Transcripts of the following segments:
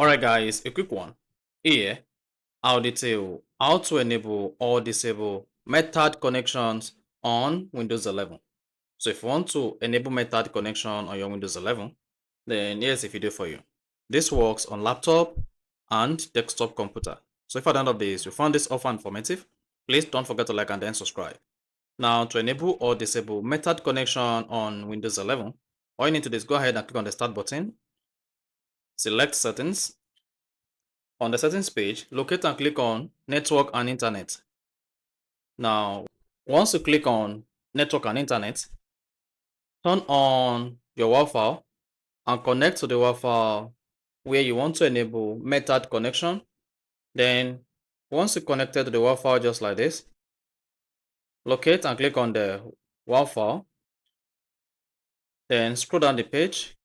Alright guys, a quick one. Here, I'll detail how to enable or disable method connections on Windows 11. So if you want to enable method connection on your Windows 11, then here's a video for you. This works on laptop and desktop computer. So if at the end of this you found this offer informative, please don't forget to like and then subscribe. Now to enable or disable method connection on Windows 11, all you need to do is go ahead and click on the start button, select settings. On the settings page, locate and click on Network and Internet. Now, once you click on Network and Internet, turn on your Wi-Fi and connect to the Wi-Fi where you want to enable method connection. Then, once you connected to the Wi-Fi just like this, locate and click on the Wi-Fi. Then scroll down the page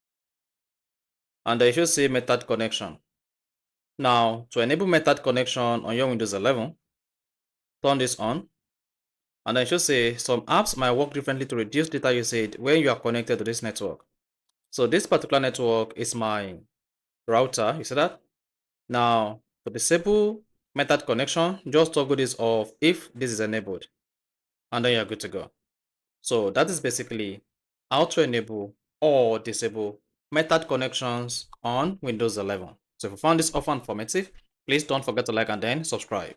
and you should see method connection. Now, to enable method connection on your Windows 11, turn this on. And I should say some apps might work differently to reduce data usage when you are connected to this network. So this particular network is my router. You see that? Now, to disable method connection, just toggle this off if this is enabled. And then you're good to go. So that is basically how to enable or disable method connections on Windows 11. So if you found this offer informative, please don't forget to like and then subscribe.